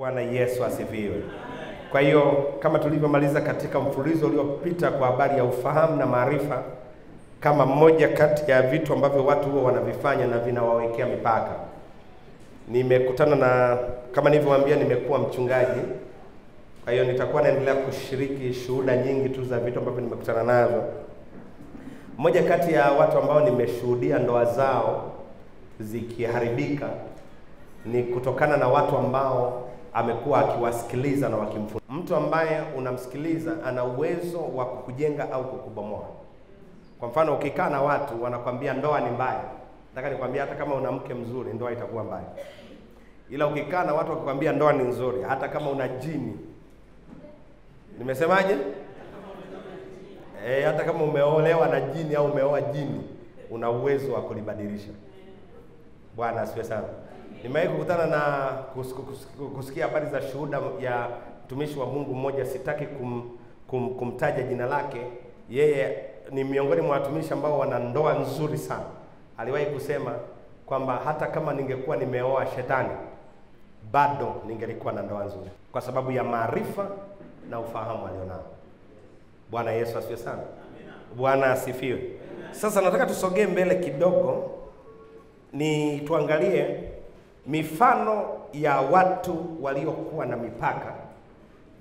Bwana Yesu asifiwe. Kwa hiyo kama tulivyomaliza katika mfululizo uliopita kwa habari ya ufahamu na maarifa kama mmoja kati ya vitu ambavyo watu huwa wanavifanya na vinawawekea mipaka. Nimekutana na, kama nilivyowaambia, nimekuwa mchungaji. Kwa hiyo nitakuwa naendelea kushiriki shuhuda nyingi tu za vitu ambavyo nimekutana nazo. Mmoja kati ya watu ambao nimeshuhudia ndoa zao zikiharibika ni kutokana na watu ambao amekuwa akiwasikiliza na wakimfundisha. Mtu ambaye unamsikiliza ana uwezo wa kukujenga au kukubomoa. Kwa mfano, ukikaa na watu wanakwambia ndoa ni mbaya, nataka nikwambia hata kama una mke mzuri ndoa itakuwa mbaya. Ila ukikaa na watu wakikwambia ndoa ni nzuri, hata kama una jini. Nimesemaje? Hata kama umeolewa na jini au umeoa jini, una uwezo wa kulibadilisha. Bwana asifiwe sana. Nimewahi kukutana na kusikia habari za shuhuda ya mtumishi wa Mungu mmoja, sitaki kumtaja jina lake. Yeye ni miongoni mwa watumishi ambao wana ndoa nzuri sana. Aliwahi kusema kwamba hata kama ningekuwa nimeoa shetani, bado ningelikuwa na ndoa nzuri kwa sababu ya maarifa na ufahamu alionao. Bwana Yesu asifiwe sana. Bwana asifiwe. Sasa nataka tusogee mbele kidogo, ni tuangalie mifano ya watu waliokuwa na mipaka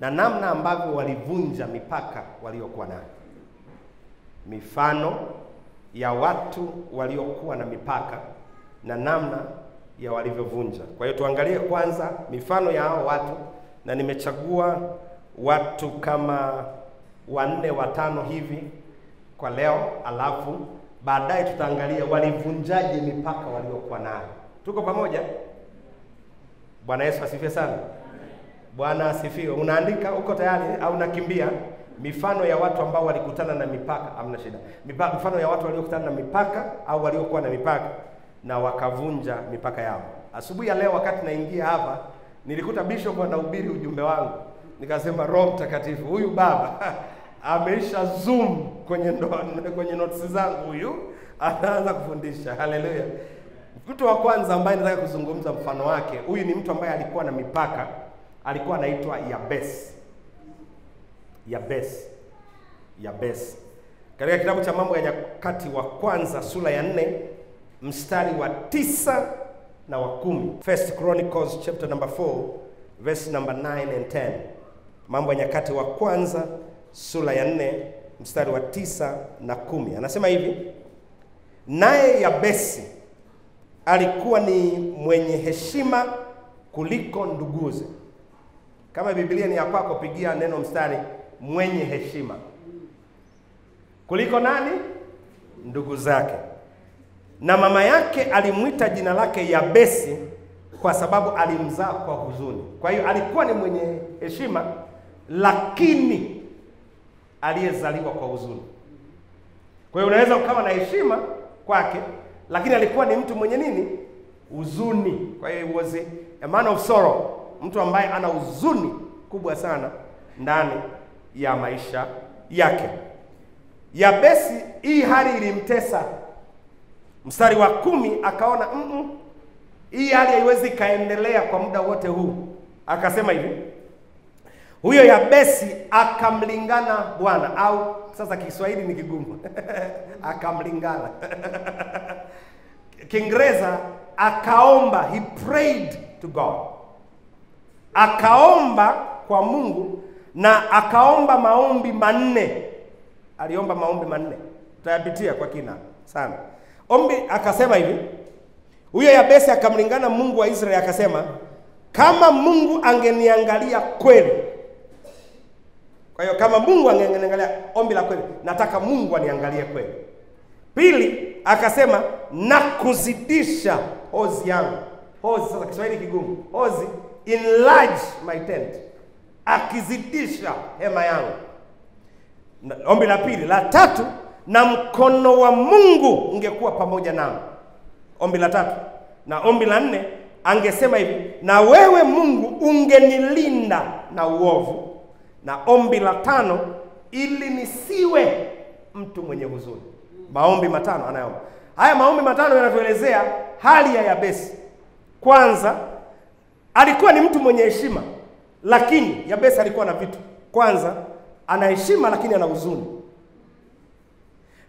na namna ambavyo walivunja mipaka waliokuwa nayo. Mifano ya watu waliokuwa na mipaka na namna ya walivyovunja. Kwa hiyo tuangalie kwanza mifano ya hao watu, na nimechagua watu kama 4 5 hivi kwa leo, alafu baadaye tutaangalia walivunjaje mipaka waliokuwa nayo. Tuko pamoja? Bwana Yesu asifiwe sana. Bwana asifiwe. Unaandika, uko tayari au unakimbia? Mifano ya watu ambao walikutana na mipaka, amna shida. Mifano ya watu waliokutana na mipaka au waliokuwa na mipaka na wakavunja mipaka yao. Asubuhi ya leo wakati naingia hapa, nilikuta bishop anahubiri ujumbe wangu. Nikasema Roho Mtakatifu, huyu baba ameisha zoom kwenye notes zangu, huyu anaanza kufundisha. Haleluya. Mtu wa kwanza ambaye nataka kuzungumza mfano wake, huyu ni mtu ambaye alikuwa na mipaka, alikuwa anaitwa Yabesi. Katika kitabu cha Mambo ya Nyakati wa Kwanza sura ya 4 mstari wa 9 na wa 10. First Chronicles chapter number 4 verse number 9 and 10. Mambo ya Nyakati wa Kwanza sura ya 4 mstari wa 9 na 10. Anasema hivi: naye Yabesi alikuwa ni mwenye heshima kuliko nduguze. Kama Biblia ni ya kwako, pigia neno mstari mwenye heshima. Kuliko nani? Ndugu zake. Na mama yake alimuita jina lake Yabesi kwa sababu alimzaa kwa huzuni. Kwa hiyo alikuwa ni mwenye heshima, lakini aliyezaliwa kwa huzuni. Kwa hiyo unaweza ukawa na heshima kwake, lakini alikuwa ni mtu mwenye nini? Huzuni. Kwa hiyo he was a man of sorrow, mtu ambaye ana huzuni kubwa sana ndani ya maisha yake. Yabesi, hii hali ilimtesa. Mstari wa 10 akaona hii hali haiwezi kaendelea kwa muda wote huu. Akasema hivi, huyo Yabesi akamlingana Bwana, au sasa Kiswahili ni kigumu akamlingana Kiingereza akaomba, he prayed to God. Akaomba kwa Mungu na akaomba maombi 4. Aliomba maombi 4. Tutayapitia kwa kina sana. Akasema hivi, huyo Yabesi akamlingana Mungu wa Israeli akasema, kama Mungu angeniangalia kweli. Kwa hiyo kama Mungu angeniangalia, ombi la kweli, nataka Mungu aniangalie kweli. Pili, akasema na kuzidisha hozi yangu. Hozi sasa Kiswahili kigumu. Hozi, enlarge my tent. Akizidisha hema yangu. Ombi la pili. La tatu, na mkono wa Mungu ungekuwa pamoja nami. Ombi la tatu. Na ombi la 4 angesema hivi, na wewe Mungu ungenilinda na uovu. Na ombi la 5, ili nisiwe mtu mwenye huzuni. Maombi 5 anayoomba. Haya maombi 5 yanatuelezea hali ya Yabesi. Kwanza, Alikuwa ni mtu mwenye heshima, lakini Yabesi alikuwa na vitu. Kwanza, ana heshima lakini ana huzuni.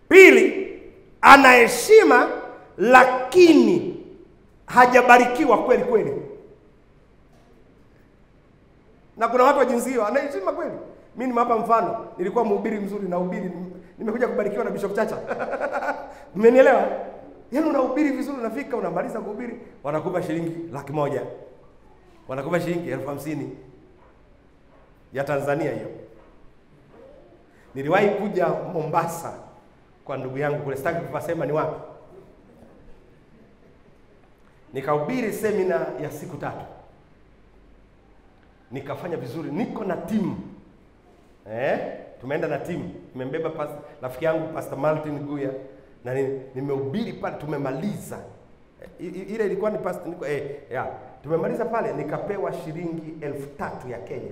Pili, ana heshima lakini hajabarikiwa kweli kweli. Na kuna watu wa jinsi hiyo, ana heshima kweli. Mimi nimewapa mfano, nilikuwa mhubiri mzuri na hubiri, nimekuja kubarikiwa na Bishop Chacha. Mmenielewa? Yaani unahubiri vizuri, unafika unamaliza kuhubiri, wanakupa shilingi 100,000. Wanakupa shilingi 50,000 ya Tanzania hiyo. Niliwahi kuja Mombasa kwa ndugu yangu kule, sitaki kupasema ni wapi. Nikahubiri semina ya siku 3. Nikafanya vizuri, niko na timu. Tumeenda na timu. Nimembeba rafiki yangu Pastor Martin Guya na nimehubiri pale, tumemaliza. Ile ilikuwa ni pastor tumemaliza pale, nikapewa shilingi 3,000 ya Kenya.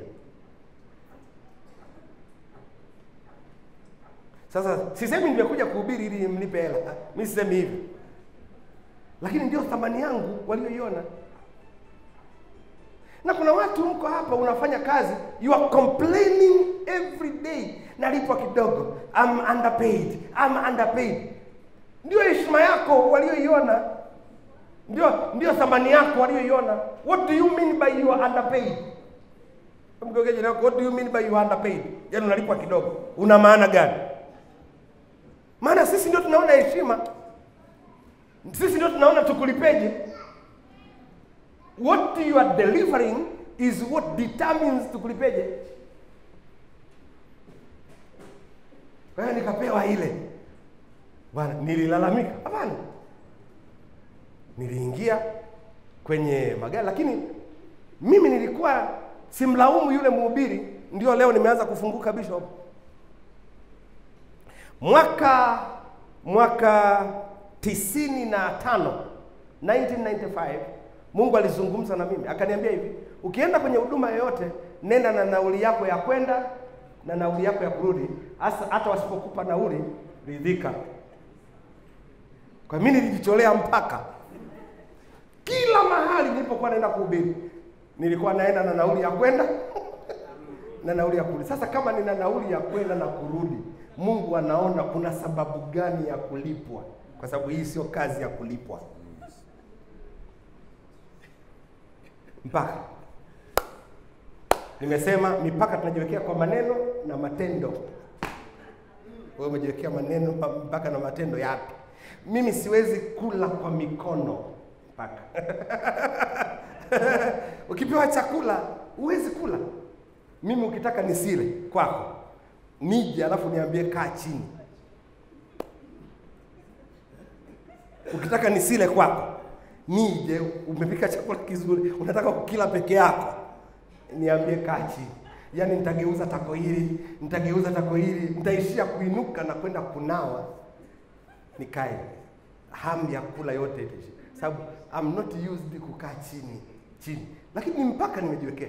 Sasa sisemi nimekuja kuhubiri ili mnipe hela. Mimi sisemi hivi. Lakini ndio thamani yangu walioiona. Na kuna watu mko hapa unafanya kazi, you are complaining every day. Nalipwa kidogo. I'm underpaid. Ndio heshima yako walioiona. Ndio thamani yako walioiona. What do you mean by you are underpaid? Mgogeje na what do you mean by you are underpaid? Yaani unalipwa kidogo. Una maana gani? Maana sisi ndio tunaona heshima. Sisi ndio tunaona tukulipeje. What you are delivering is what determines tukulipeje. Kwa hiyo nikapewa ile. Bwana, nililalamika? Hapana. Niliingia kwenye magari, lakini mimi nilikuwa simlaumu yule mhubiri. Ndio leo nimeanza kufunguka Bishop. Mwaka 95, 1995, Mungu alizungumza na mimi. Akaniambia hivi, ukienda kwenye huduma yoyote, nenda na nauli yako ya kwenda na nauli yako ya kurudi. Hata wasipokupa nauli, ridhika. Kwa mimi nilijitolea mpaka. Kila mahali nilipokuwa naenda kuhubiri, nilikuwa naenda na nauli ya kwenda na nauli ya kurudi. Sasa kama nina nauli ya kwenda na kurudi, Mungu anaona kuna sababu gani ya kulipwa, kwa sababu hii sio kazi ya kulipwa. Mpaka nimesema mipaka tunajiwekea kwa maneno na matendo. Wewe umejiwekea maneno mpaka na matendo yapi? Mimi siwezi kula kwa mikono mpaka. Ukipewa chakula huwezi kula. Mimi ukitaka nisile kwako, nije alafu niambie kaa chini. Ukitaka nisile kwako, nije umepika chakula kizuri, unataka kukila peke yako, niambie kaa chini. Yaani nitageuza tako hili, nitaishia kuinuka na kwenda kunawa, nikae. Hamu ya kula yote itaisha. Sababu I'm not used kukaa chini. Lakini mpaka nimejiwekea.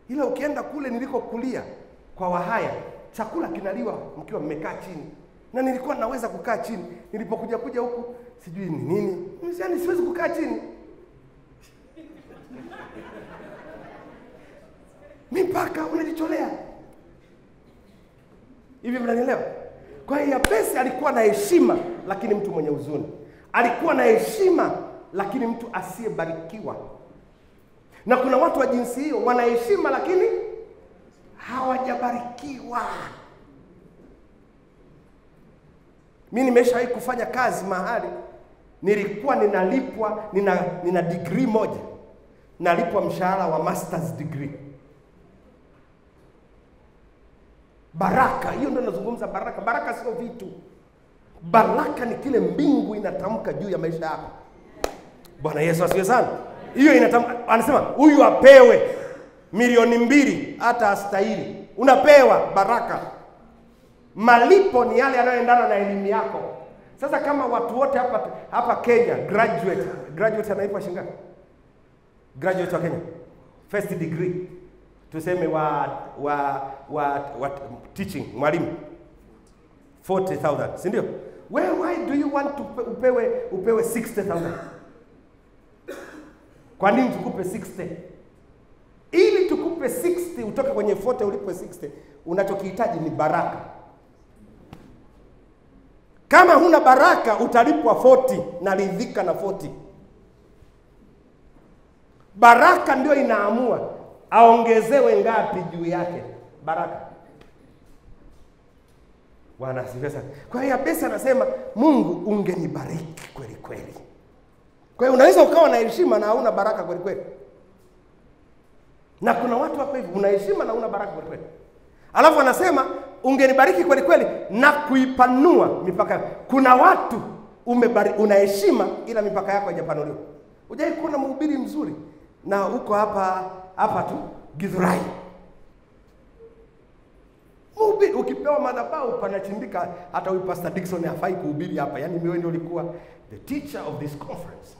Ila ukienda kule nilikokulia kwa Wahaya, chakula kinaliwa mkiwa mmekaa chini. Na nilikuwa naweza kukaa chini. Nilipokuja huku sijui ni nini. Yaani siwezi kukaa chini. Mipaka unajitolea. Hivi mnanielewa? Kwa hiyo Yabesi alikuwa na heshima lakini mtu mwenye huzuni. Alikuwa na heshima lakini mtu asiyebarikiwa. Na kuna watu wa jinsi hiyo wana heshima lakini hawajabarikiwa. Mimi nimeshawahi kufanya kazi mahali nilikuwa ninalipwa, nina degree moja. Nalipwa mshahara wa master's degree. Baraka, hiyo ndio nazungumza baraka. Baraka sio vitu. Baraka ni kile mbingu inatamka juu ya maisha yako. Bwana Yesu asifiwe sana. Hiyo inatamka, anasema huyu apewe milioni 2 hata astahili. Unapewa baraka. Malipo ni yale yanayoendana na elimu yako. Sasa kama watu wote hapa Kenya graduate anaitwa shilingi ngapi? Graduate wa Kenya first degree, tuseme wa teaching, mwalimu, 40,000, si ndio? Why do you want to upewe 60,000? Kwa nini tukupe 60? Ili tukupe 60 utoke kwenye 40 ulipo 60, unachokihitaji ni baraka. Kama huna baraka utalipwa 40 na ridhika na 40. Baraka ndio inaamua aongezewe ngapi juu yake. Baraka. Bwana asifiwe sana. Kwa hiyo Yabesi anasema, Mungu ungenibariki kweli kweli. Kwa hiyo unaweza ukawa na heshima na hauna baraka kweli kweli. Na kuna watu wako hivi, una heshima na una baraka kweli kweli. Alafu anasema ungenibariki kweli kweli na kuipanua mipaka. Kuna watu una heshima ila mipaka yako haijapanuliwa. Hujai kuona mhubiri mzuri na uko hapa tu Githurai. Mhubiri ukipewa madhabahu panachimbika, hata huyu Pastor Dickson hafai kuhubiri hapa. Yaani wewe ndio ulikuwa the teacher of this conference.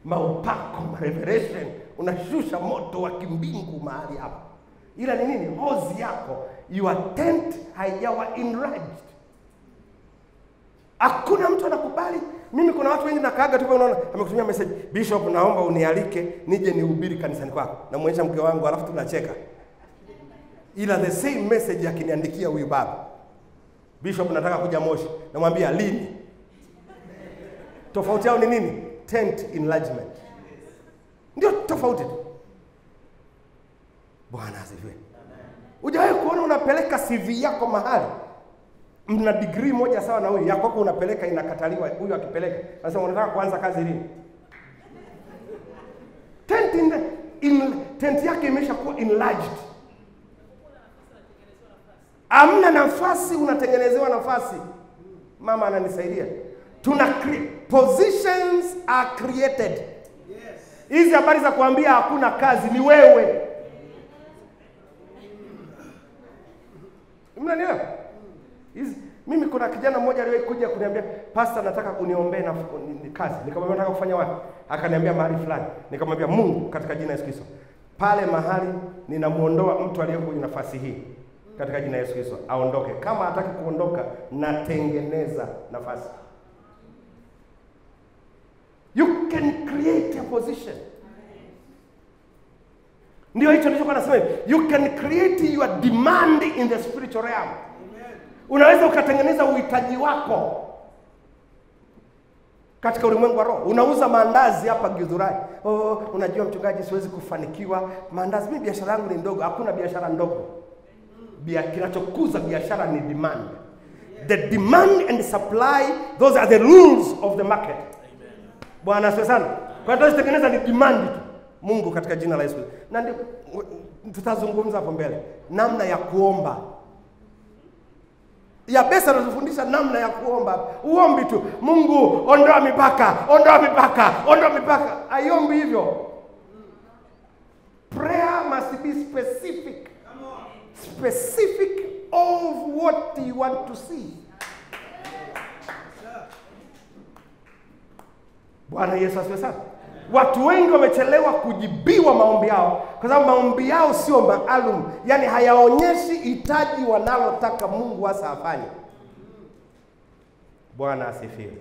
Maupako, revelation, unashusha moto wa kimbingu mahali hapa. Ila ni nini? Hozi yako, your tent haijawa enlarged. Hakuna mtu anakubali. Mimi kuna watu wengi nakaaga tu, unaona amekutumia message, Bishop naomba unialike nije nihubiri kanisani kwako. Na muonyesha mke wangu, alafu tunacheka. Ila the same message akiniandikia huyu baba, Bishop nataka kuja Moshi, namwambia lini? Tofauti yao ni nini? Tent enlargement. Ndio tofauti tu. Bwana asifiwe. Hujawahi kuona unapeleka CV yako mahali, mna degree moja sawa na huyu, yako unapeleka inakataliwa, huyu akipeleka anasema unataka kuanza kazi lini? Tent yake imeshakuwa enlarged. Amna nafasi, unatengenezewa nafasi. Mama ananisaidia. Positions are created. Hizi habari za kuambia hakuna kazi ni wewe. Mnanielewa? Mimi kuna kijana mmoja aliwahi kuja kuniambia, Pastor nataka uniombee na kazi. Nikamwambia nataka kufanya wapi? Akaniambia mahali fulani. Nikamwambia Mungu katika jina la Yesu Kristo, pale mahali ninamuondoa mtu aliyeko kwenye nafasi hii katika jina la Yesu Kristo aondoke. Kama hataki kuondoka natengeneza nafasi. You can create a position. Ndio hicho nilichokuwa nasema. You can create your demand in the spiritual realm. Unaweza ukatengeneza uhitaji wako katika ulimwengu wa roho. Unauza maandazi hapa Githurai. Unajua mchungaji, siwezi kufanikiwa maandazi. Mimi biashara yangu ni ndogo. Hakuna biashara ndogo. Kinachokuza biashara ni demand. The demand and supply, those are the rules of the market. Bwana asifiwe sana. Kwa hiyo tunatengeneza ni demand tu. Mungu katika jina la Yesu. Na ndio tutazungumza hapo mbele namna ya kuomba. Yabesi anatufundisha namna ya kuomba. Uombi tu, Mungu ondoa mipaka, ondoa mipaka, ondoa mipaka. Aiombi hivyo. Prayer must be specific. Specific of what you want to see. Bwana Yesu asifiwe sana. Watu wengi wamechelewa kujibiwa maombi yao kwa sababu maombi yao sio maalum, yani hayaonyeshi hitaji wanalotaka Mungu hasa afanye. Bwana asifiwe.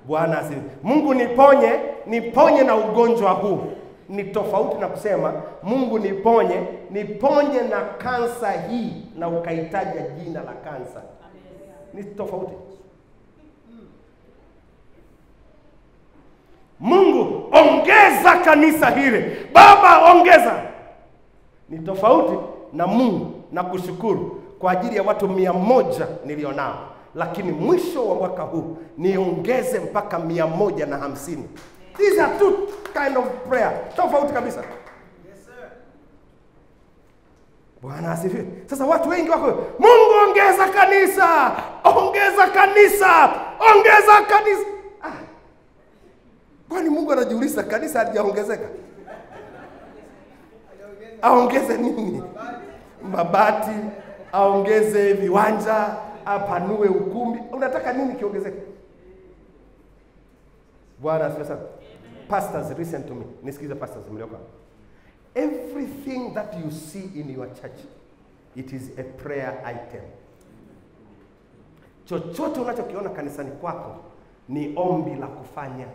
Bwana asifiwe. Mungu niponye na ugonjwa huu. Ni tofauti na kusema Mungu niponye na kansa hii na ukahitaja jina la kansa. Ni tofauti. Mungu ongeza kanisa hili, Baba ongeza. Ni tofauti na Mungu na kushukuru kwa ajili ya watu 100 nilionao, lakini mwisho wa mwaka huu niongeze mpaka 150. These are two kind of prayer. Tofauti kabisa. Yes sir. Bwana asifiwe. Sasa watu wengi wako, Mungu ongeza kanisa, ongeza kanisa, ongeza kanisa. Kwani Mungu anajiuliza kanisa halijaongezeka? Aongeze nini? Mabati, aongeze viwanja, apanue ukumbi. Unataka nini kiongezeke? Bwana asifiwe sana. Pastors, listen to me. Nisikize pastors mlioka. Everything that you see in your church, it is a prayer item. Chochote unachokiona kanisani kwako ni ombi la kufanya.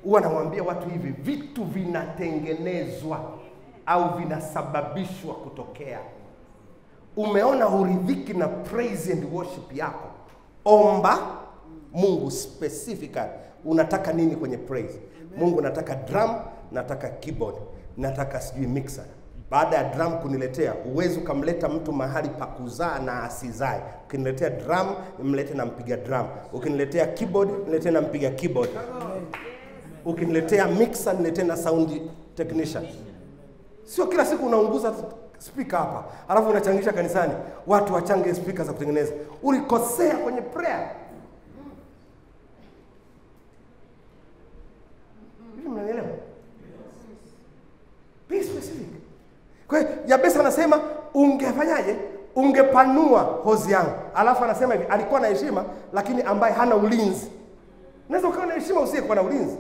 huwa namwambia watu hivi, vitu vinatengenezwa au vinasababishwa kutokea. Umeona huridhiki na praise and worship yako, omba Mungu specifically. Unataka nini kwenye praise? Mungu, nataka drum, nataka keyboard, nataka sijui mixer. Baada ya drum kuniletea, uwezo kamleta mtu mahali pa kuzaa na asizae. Ukiniletea drum, nimlete na mpiga drum. Ukiniletea keyboard, nilete na mpiga keyboard. Ukiniletea mixer, nilete na sound technician. Sio kila siku unaunguza speaker hapa, alafu unachangisha kanisani watu wachange speaker za kutengeneza. Ulikosea kwenye prayer. Hivi mnanielewa? Be specific. Kwa hiyo Yabesi anasema ungefanyaje? Ungepanua hozi yangu. Alafu anasema hivi, alikuwa na heshima lakini ambaye hana ulinzi. Unaweza ukawa na heshima usiyekuwa na ulinzi.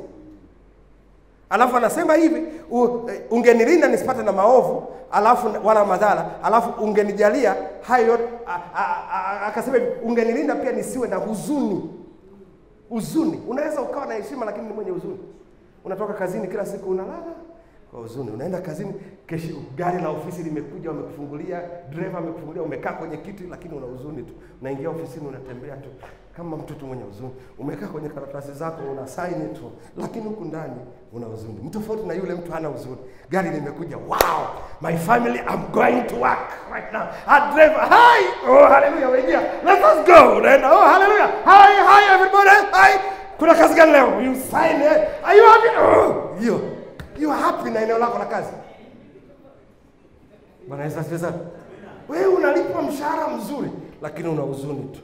Alafu anasema hivi, ungenilinda nisipate na maovu, alafu wala madhara, alafu ungenijalia hayo. Akasema hivi, ungenilinda pia nisiwe na huzuni. Huzuni. Unaweza ukawa na heshima lakini ni mwenye huzuni. Unatoka kazini kila siku unalala kwa huzuni. Unaenda kazini, kesho gari la ofisi limekuja, wamekufungulia, driver amekufungulia, umekaa kwenye kiti lakini una huzuni tu. Unaingia ofisini unatembea tu kama mtoto mwenye huzuni. Umekaa kwenye karatasi zako una sign tu, lakini huku ndani una huzuni. Mtofauti na yule mtu hana huzuni. Gari limekuja, wow, my family, I'm going to work right now. A driver, hi, oh hallelujah, weingia, let us go. Unaenda, oh hallelujah, hi everybody, hi. Kuna kazi gani leo? You sign it. Are you happy? Oh, you are happy na eneo lako la kazi. Bwana Yesu asifiwe sana. Wewe unalipwa mshahara mzuri lakini una huzuni tu.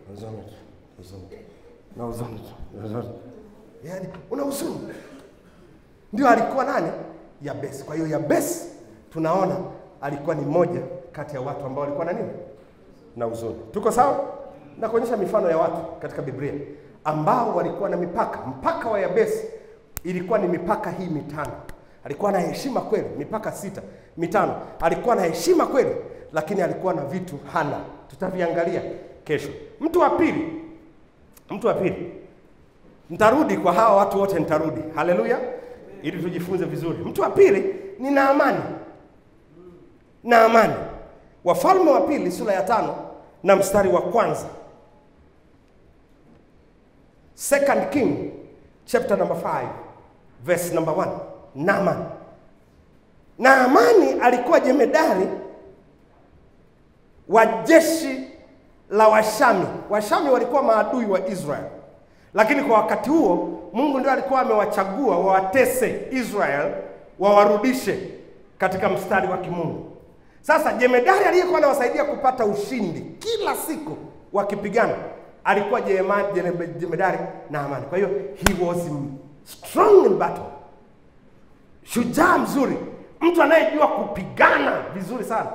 Huzuni. Yaani una huzuni. Ndio alikuwa nani? Yabesi. Kwa hiyo Yabesi tunaona alikuwa ni mmoja kati ya watu ambao walikuwa na nini? Na huzuni. Tuko sawa? Na kuonyesha mifano ya watu katika Biblia ambao walikuwa na mipaka. Mpaka wa Yabesi ilikuwa ni mipaka hii mitano. Alikuwa na heshima kweli, mipaka 6, mitano. Alikuwa na heshima kweli, lakini alikuwa na vitu hana. Tutaviangalia kesho. Mtu wa pili. Nitarudi kwa hawa watu wote, nitarudi. Haleluya. Ili tujifunze vizuri. Mtu wa pili ni Naamani. Naamani. Wafalme wa pili sura ya 5 na mstari wa kwanza. 2 King chapter number 5 verse number 1. Naamani. Naamani alikuwa jemedari wa jeshi la Washami. Washami walikuwa maadui wa Israel. Lakini kwa wakati huo Mungu ndiye alikuwa amewachagua wawatese Israel, wawarudishe katika mstari wa kimungu. Sasa jemedari aliyekuwa anawasaidia kupata ushindi kila siku wakipigana alikuwa jemedari Naamani. Kwa hiyo he was strong in battle. Shujaa mzuri, mtu anayejua kupigana vizuri sana.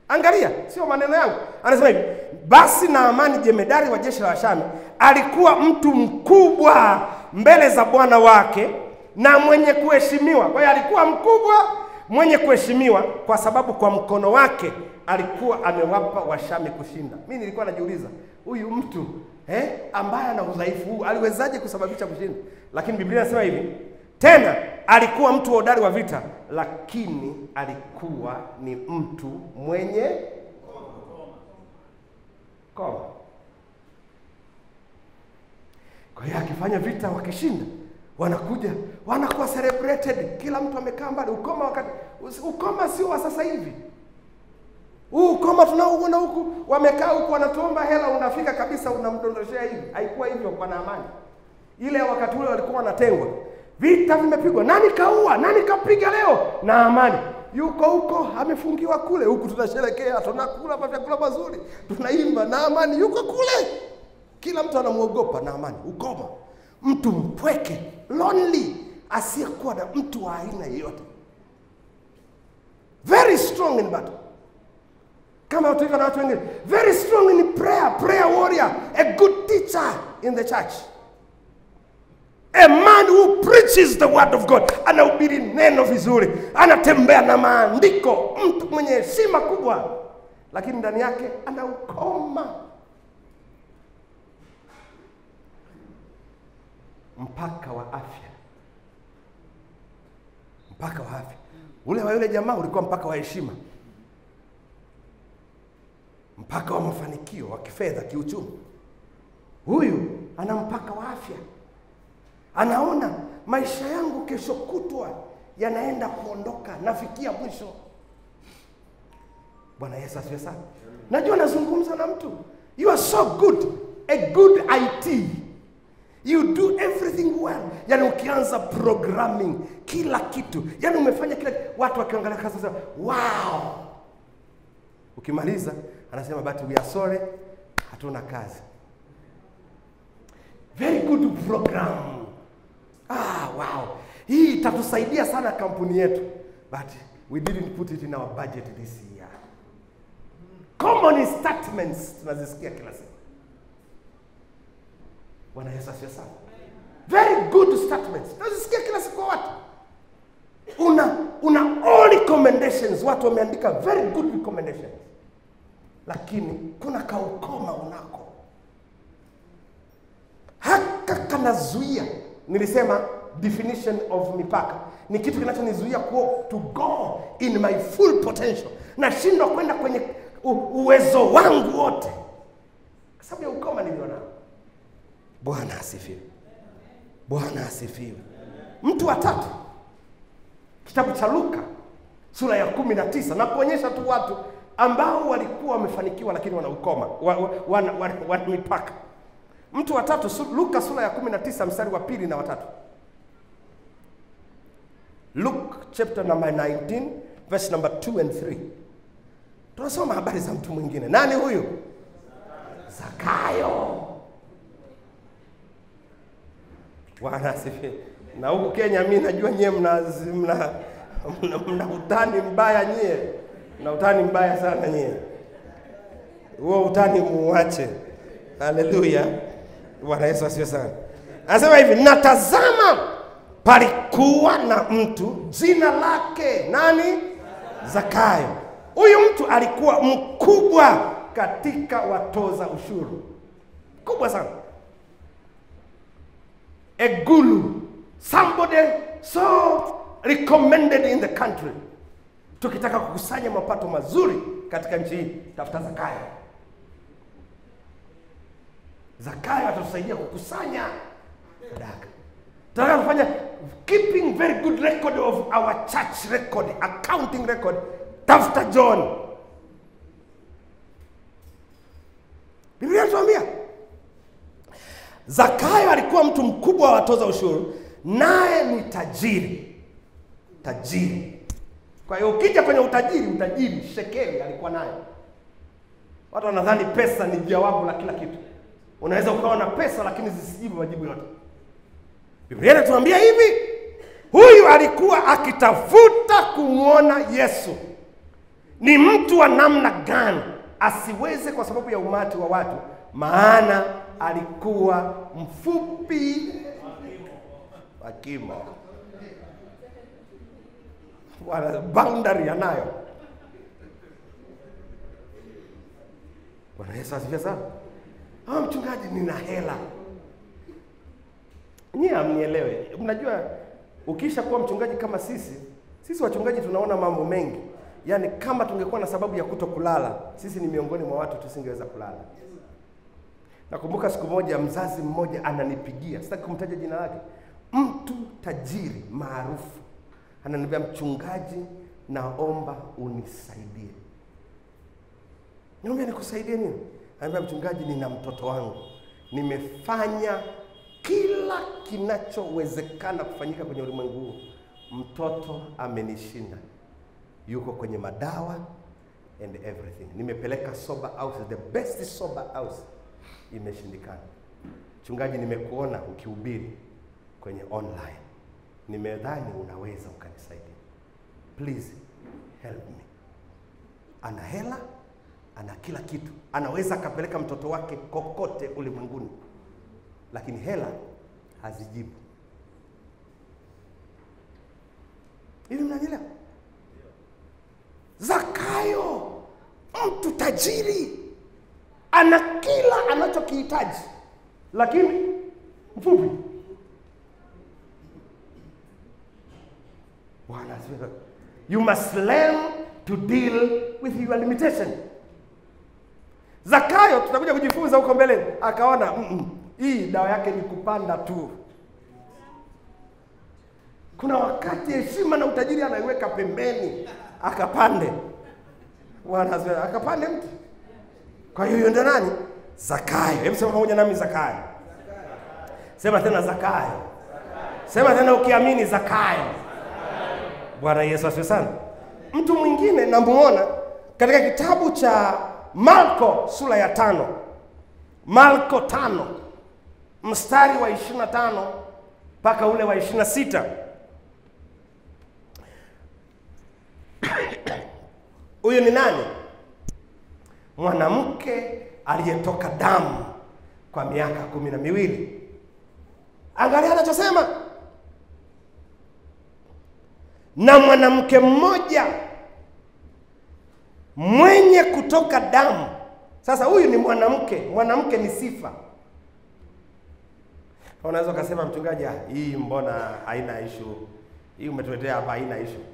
Angalia, sio maneno yangu. Anasema hivi, basi Naamani jemedari wa jeshi la Washami alikuwa mtu mkubwa mbele za bwana wake na mwenye kuheshimiwa. Kwa hiyo alikuwa mkubwa, mwenye kuheshimiwa kwa sababu kwa mkono wake alikuwa amewapa Washami kushinda. Mimi nilikuwa najiuliza, huyu mtu ambaye ana udhaifu huu aliwezaje kusababisha kushinda? Lakini Biblia inasema hivi, tena alikuwa mtu hodari wa vita, lakini alikuwa ni mtu mwenye koma. Kwa hiyo akifanya vita wakishinda, wanakuja, wanakuwa celebrated, kila mtu amekaa mbali. Ukoma sio wa sasa hivi. Ukoma tunaoona huku, wamekaa huku wanatuomba hela, unafika kabisa unamdondoshea hivi. Haikuwa hivyo kwa Naamani. Ile wakati ule walikuwa wanatengwa. Vita vimepigwa. Nani kaua? Nani kapiga leo? Naamani. Yuko huko, amefungiwa kule. Huku tunasherehekea, tunakula vyakula mazuri, tunaimba. Naamani yuko kule. Kila mtu anamuogopa Naamani. Ukoma. Mtu mpweke, lonely, asiyekuwa na mtu wa aina yoyote. Very strong in battle. Kama watu hivyo na watu wengine. Very strong in prayer, prayer warrior, a good teacher in the church. A man who preaches the word of God. Anahubiri neno vizuri. Anatembea na maandiko. Mtu mwenye heshima kubwa. Lakini ndani yake ana ukoma. Mpaka wa afya mpaka wa afya. Ule wa yule jamaa ulikuwa mpaka wa heshima, mpaka wa mafanikio, wa kifedha, kiuchumi. Huyu ana mpaka wa afya. Anaona maisha yangu kesho kutwa yanaenda kuondoka, nafikia mwisho. Bwana Yesu asifiwe sana. Najua nazungumza na mtu. You are so good, a good IT. You do everything well. Yani ukianza programming, kila kitu. Yani umefanya kila, watu wakiangalia kazi sasa, wow. Ukimaliza, anasema but we are sorry, hatuna kazi. Very good program. Wow. Hii itatusaidia sana kampuni yetu. But we didn't put it in our budget this year. Common statements tunazisikia kila siku. Bwana Yesu asifiwe sana. Very good statements. Tunazisikia kila siku kwa watu. Una all recommendations. Watu wameandika very good recommendations. Lakini kuna kaukoma unako. Haka kanazuia. Nilisema definition of mipaka ni kitu kinachonizuia to go in my full potential. Nashindwa kwenda kwenye uwezo wangu wote kwa sababu ya ukoma niliona. Bwana asifiwe. Bwana asifiwe. Mtu wa tatu, kitabu cha Luka sura ya 19, na kuonyesha tu watu ambao walikuwa wamefanikiwa lakini wana ukoma, wana mipaka. Mtu wa tatu, Luka sura ya 19 mstari wa 2 na 3. Luke chapter number 19 verse number 2 and 3. Tunasoma habari za mtu mwingine. Nani huyu? Zakayo. Bwana asifiwe. Na huko Kenya mimi najua nyie mna utani mbaya nyie. Na utani mbaya sana nyie. Huo utani muache. Haleluya. Bwana Yesu asifiwe sana. Anasema hivi, natazama palikuwa na mtu jina lake nani? Zakayo. Huyu mtu alikuwa mkubwa katika watoza ushuru. Mkubwa sana. A guru. Somebody so recommended in the country. Tukitaka kukusanya mapato mazuri katika nchi hii, tafuta Zakayo. Zakayo atatusaidia kukusanya sadaka. Tunataka kufanya keeping very good record of our church record, accounting record. Tafuta John. Biblia inatuambia Zakayo alikuwa mtu mkubwa wa watoza ushuru, naye ni tajiri. Tajiri. Kwa hiyo ukija kwenye utajiri shekeli alikuwa nayo. Watu wanadhani pesa ni jawabu la kila kitu. Unaweza ukawa na pesa lakini zisijibu majibu yote. Biblia inatuambia hivi, huyu alikuwa akitafuta kumuona Yesu. Ni mtu wa namna gani? Asiweze kwa sababu ya umati wa watu, maana alikuwa mfupi wa kimo. Wala boundary anayo. Bwana Yesu asifiwe sana. Mchungaji nina hela. Nyie amnielewe. Mnajua ukisha kuwa mchungaji kama sisi wachungaji tunaona mambo mengi. Yaani kama tungekuwa na sababu ya kutokulala, sisi ni miongoni mwa watu tusingeweza kulala. Nakumbuka siku moja mzazi mmoja ananipigia, sitaki kumtaja jina lake. Mtu tajiri maarufu. Ananiambia, mchungaji, naomba unisaidie. Niambia nikusaidie nini? Ananiambia, mchungaji, nina mtoto wangu. Nimefanya kila kinachowezekana kufanyika kwenye ulimwengu huu. Mtoto amenishinda. Yuko kwenye madawa and everything. Nimepeleka sober house, the best sober house. Imeshindikana. Mchungaji, nimekuona ukihubiri kwenye online. Nimedhani unaweza ukanisaidia. Please help me. Ana hela, ana kila kitu. Anaweza akapeleka mtoto wake kokote ulimwenguni. Lakini hela hazijibu. Hivi mnanielewa? Zakayo, mtu tajiri, ana kila anachokihitaji, lakini mfupi. Bwana asifiwe. You must learn to deal with your limitation. Zakayo tutakuja kujifunza huko mbele, akaona hii dawa yake ni kupanda tu. Kuna wakati heshima na utajiri anaiweka pembeni, akapande. Bwana asifiwe, akapande mtu. Kwa hiyo ndio nani? Zakayo. Hebu sema pamoja nami, Zakayo. Sema tena, Zakayo. Sema tena ukiamini, Zakayo. Bwana Yesu asifiwe sana. Mtu mwingine namuona katika kitabu cha Marko sura ya 5. Marko 5 mstari wa 25 mpaka ule wa 26. Huyo ni nani? Mwanamke aliyetoka damu kwa miaka 12. Angalia anachosema. Na mwanamke mmoja mwenye kutoka damu. Sasa huyu ni mwanamke. Mwanamke ni sifa. Unaweza kusema, mchungaji, hii mbona haina issue? Hii umetuletea hapa haina issue.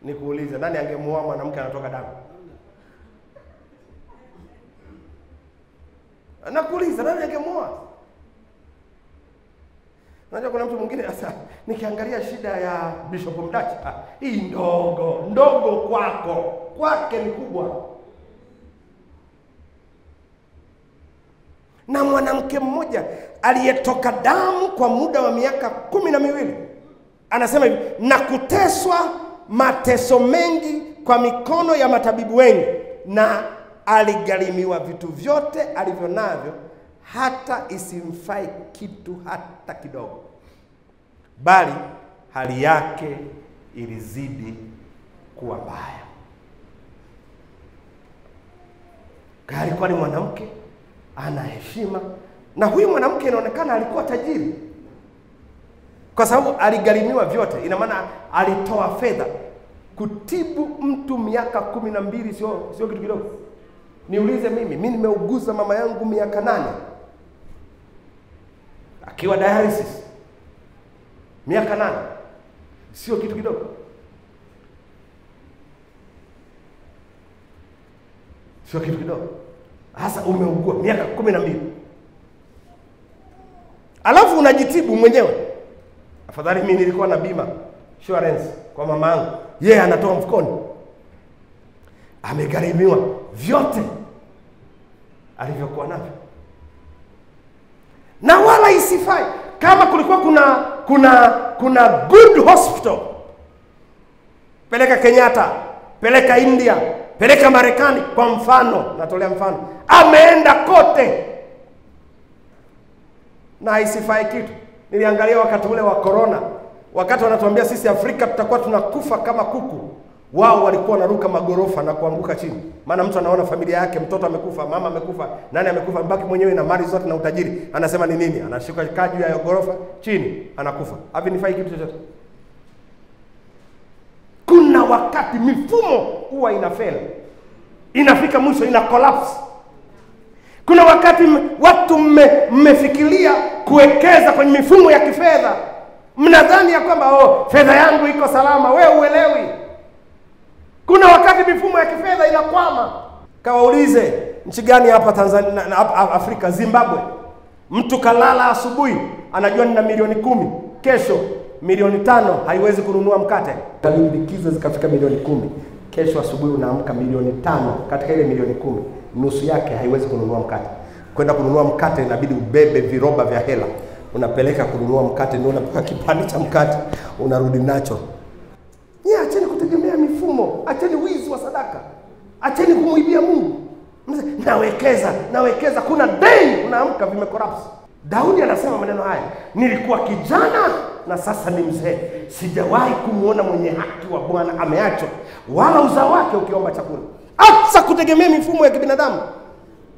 Nikuulize, nani angemuoa mwanamke anatoka damu? Nakuuliza, nani angemuoa? Unajua kuna mtu mwingine sasa nikiangalia shida ya Bishop Mdachi, hii ndogo kwake ni kubwa. Na mwanamke mmoja aliyetoka damu kwa muda wa miaka 12. Anasema hivi, na kuteswa mateso mengi kwa mikono ya matabibu wengi, na aligharimiwa vitu vyote alivyo navyo, hata isimfai kitu hata kidogo, bali hali yake ilizidi kuwa mbaya. Alikuwa ni mwanamke ana heshima, na huyu mwanamke inaonekana alikuwa tajiri, kwa sababu aligharimiwa vyote. Ina maana alitoa fedha kutibu mtu miaka 12. Sio kitu kidogo. Niulize mimi nimeuguza mama yangu miaka 8 akiwa dialysis, miaka 8. Sio kitu kidogo. Sio kitu kidogo. Hasa umeugua miaka 12. Alafu unajitibu mwenyewe. Afadhali mimi nilikuwa na bima insurance kwa mama yangu. Yeye anatoa mfukoni. Amegharimiwa vyote alivyokuwa navyo. Na wala isifai kama kulikuwa kuna good hospital, peleka Kenyatta, peleka India, peleka Marekani kwa mfano, natolea mfano. Ameenda kote na isifai kitu. Niliangalia wakati ule wa corona, wakati wanatuambia sisi Afrika tutakuwa tunakufa kama kuku, wao walikuwa wanaruka magorofa na kuanguka chini. Maana mtu anaona familia yake, mtoto amekufa, mama amekufa, nani amekufa, mbaki mwenyewe na mali zote na utajiri, anasema ni nini? Anashuka juu ya gorofa chini, anakufa. Havi nifai kitu chochote. Kuna wakati mifumo huwa inafeli, inafika mwisho, ina collapse. Kuna wakati watu mmefikiria kuwekeza kwenye mifumo ya kifedha, mnadhani ya kwamba fedha yangu iko salama. Wewe uelewi. Kuna wakati mifumo ya kifedha inakwama. Kawaulize nchi gani hapa Tanzania, Afrika, Zimbabwe. Mtu kalala asubuhi anajua nina milioni 10, kesho milioni 5 haiwezi kununua mkate. Likizo zikafika milioni 10, kesho asubuhi unaamka milioni 5, katika ile milioni 10 nusu yake haiwezi kununua mkate. Kwenda kununua mkate inabidi ubebe viroba vya hela, unapeleka kununua mkate, ndio unapaka kipande cha mkate unarudi nacho. Acheni kutegemea mifumo, acheni wizi wa sadaka, acheni kumuibia Mungu. Nawekeza, kuna day unaamka vimekorapsi. Daudi anasema maneno haya, nilikuwa kijana na sasa ni mzee, sijawahi kumuona mwenye haki wa Bwana ameachwa, wala uzao wake ukiomba chakula. Acha kutegemea mifumo ya kibinadamu.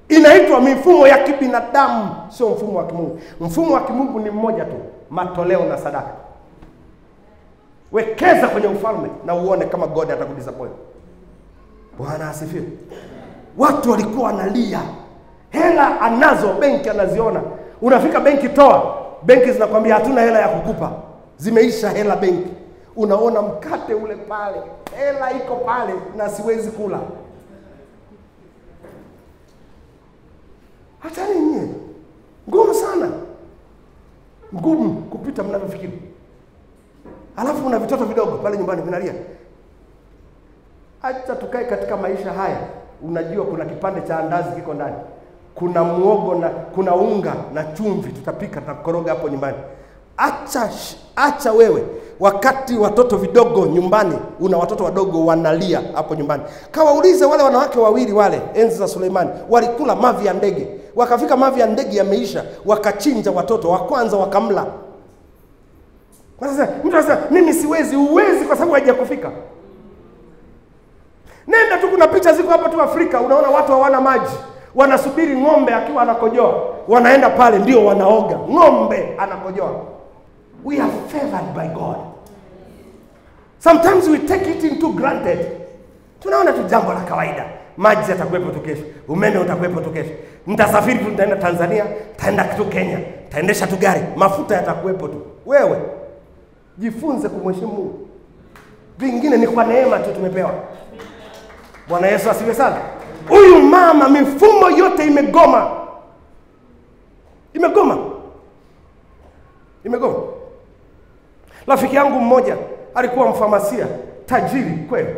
Inaitwa mifumo ya kibinadamu, sio mfumo wa kimungu. Mfumo wa kimungu ni mmoja tu, matoleo na sadaka. Wekeza kwenye ufalme na uone kama God atakudisappoint. Bwana asifiwe. Watu walikuwa wanalia, hela anazo, benki anaziona. Unafika benki, toa, benki zinakwambia hatuna hela ya kukupa, zimeisha hela benki. Unaona mkate ule pale, hela iko pale na siwezi kula. Hata ninyi ngumu sana, ngumu kupita mnavyofikiri. Alafu una vitoto vidogo pale nyumbani vinalia. Acha tukae katika maisha haya. Unajua kuna kipande cha andazi kiko ndani, kuna muogo na kuna unga na chumvi, tutapika na koroga hapo nyumbani. Acha wewe, wakati watoto vidogo nyumbani, una watoto wadogo wanalia hapo nyumbani. Kawaulize wale wanawake wawili wale enzi za Suleimani, walikula mavi ya ndege. Wakafika mavi ya ndege yameisha, wakachinja watoto wa kwanza wakamla. Kwa sasa mtu anasema mimi siwezi. Uwezi kwa sababu haijakufika. Nenda tu, kuna picha ziko hapa tu Afrika, unaona watu hawana maji, wanasubiri ng'ombe akiwa anakojoa, wanaenda pale ndio wanaoga. Ng'ombe anakojoa. We are favored by God. Sometimes we take it into granted. Tunaona tu jambo la kawaida. Maji yatakuwepo tu kesho, umeme utakuwepo tu kesho, nitasafiri tu, nitaenda Tanzania, taenda tu Kenya, taendesha tu gari, mafuta yatakuwepo tu. Wewe jifunze kumheshimu Mungu. Vingine ni kwa neema tu tumepewa. Bwana Yesu asifiwe sana. Huyu mama, mifumo yote imegoma. Rafiki yangu mmoja alikuwa mfamasia, tajiri kweli.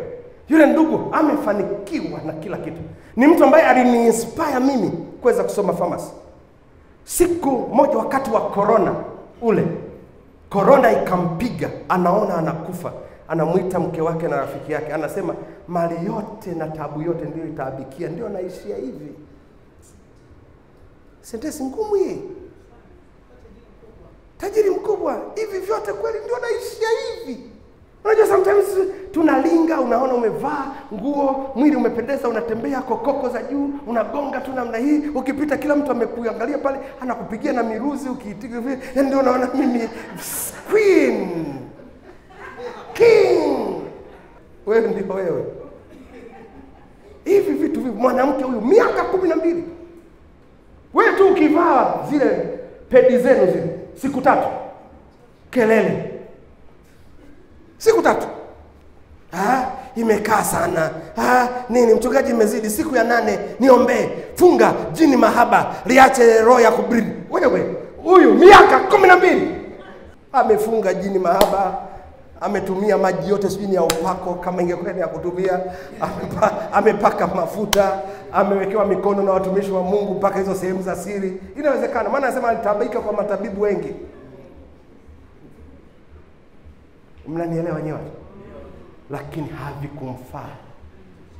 Yule ndugu amefanikiwa na kila kitu. Ni mtu ambaye aliniinspire mimi kuweza kusoma pharmacy. Siku moja wakati wa corona ikampiga, anaona anakufa. Anamuita mke wake na rafiki yake, anasema mali yote na tabu yote ndio itaabikia, ndio naishia hivi. Sentensi ngumu hii. Tajiri mkubwa, hivi vyote kweli ndio naishia hivi. Unajua sometimes tunalinga, unaona umevaa nguo, mwili umependeza, unatembea kokoko za juu, unagonga tu namna hii, ukipita kila mtu amekuangalia pale, anakupigia na miruzi ukiitika hivi, ndio unaona mimi queen, king. Wewe ndio wewe. Hivi vitu hivi, mwanamke huyu miaka 12. Wewe tu ukivaa zile pedi zenu zile siku 3 kelele. Siku 3. Imekaa sana. Nini mchungaji imezidi, siku ya 8 niombe, funga jini mahaba liache roho ya kubridi. Wewe huyu miaka 12 amefunga jini mahaba, ametumia maji yote sijini ya upako kama ingekuwa ya kutumia, amepaka mafuta, amewekewa mikono na watumishi wa Mungu mpaka hizo sehemu za siri. Inawezekana, maana anasema alitabaika kwa matabibu wengi. Mnanielewa nyewe? Lakini havikumfaa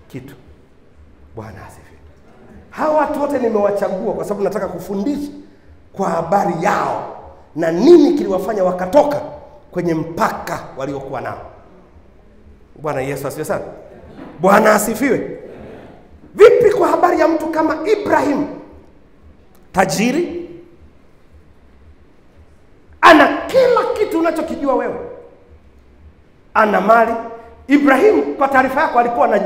kitu. Bwana asifiwe. Hawa watu wote nimewachagua kwa sababu nataka kufundisha kwa habari yao na nini kiliwafanya wakatoka kwenye mpaka waliokuwa nao. Bwana Yesu asifiwe sana. Bwana asifiwe. Vipi kwa habari ya mtu kama Ibrahim? Tajiri, ana kila kitu unachokijua wewe, ana mali. Ibrahim, kwa taarifa yako, alikuwa na